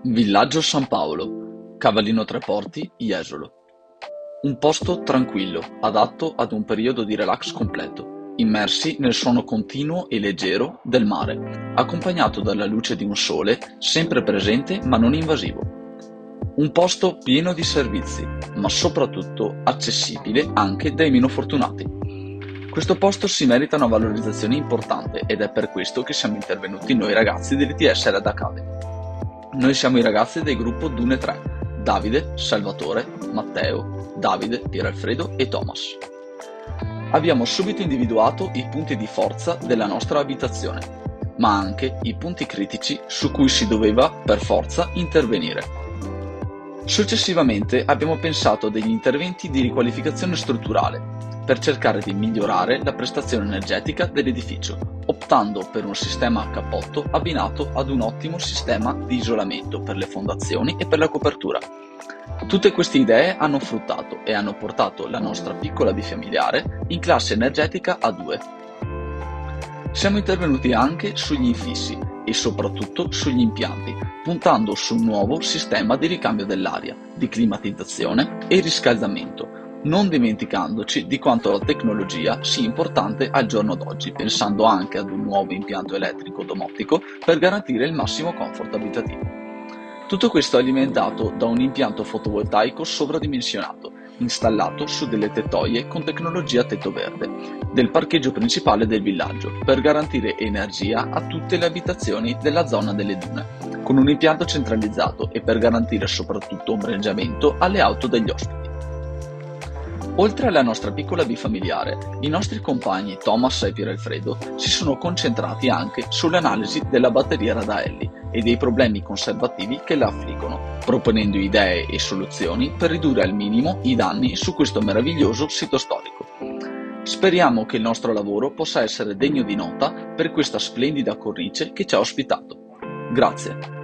Villaggio San Paolo, Cavallino Treporti, Jesolo. Un posto tranquillo, adatto ad un periodo di relax completo, immersi nel suono continuo e leggero del mare, accompagnato dalla luce di un sole sempre presente ma non invasivo. Un posto pieno di servizi, ma soprattutto accessibile anche dai meno fortunati. Questo posto si merita una valorizzazione importante ed è per questo che siamo intervenuti noi ragazzi dell'ITS Red Academy. Noi siamo i ragazzi del gruppo Dune 3, Davide, Salvatore, Matteo, Davide, Pieralfredo e Thomas. Abbiamo subito individuato i punti di forza della nostra abitazione, ma anche i punti critici su cui si doveva per forza intervenire. Successivamente abbiamo pensato a degli interventi di riqualificazione strutturale per cercare di migliorare la prestazione energetica dell'edificio, optando per un sistema a cappotto abbinato ad un ottimo sistema di isolamento per le fondazioni e per la copertura. Tutte queste idee hanno fruttato e hanno portato la nostra piccola bifamiliare in classe energetica A2. Siamo intervenuti anche sugli infissi e soprattutto sugli impianti, puntando su un nuovo sistema di ricambio dell'aria, di climatizzazione e riscaldamento, non dimenticandoci di quanto la tecnologia sia importante al giorno d'oggi, pensando anche ad un nuovo impianto elettrico domotico per garantire il massimo comfort abitativo. Tutto questo è alimentato da un impianto fotovoltaico sovradimensionato, installato su delle tettoie con tecnologia tetto verde, del parcheggio principale del villaggio, per garantire energia a tutte le abitazioni della zona delle dune, con un impianto centralizzato e per garantire soprattutto ombreggiamento alle auto degli ospiti. Oltre alla nostra piccola bifamiliare, i nostri compagni Thomas e Pieralfredo si sono concentrati anche sull'analisi della batteria Radaelli e dei problemi conservativi che la affliggono, proponendo idee e soluzioni per ridurre al minimo i danni su questo meraviglioso sito storico. Speriamo che il nostro lavoro possa essere degno di nota per questa splendida cornice che ci ha ospitato. Grazie.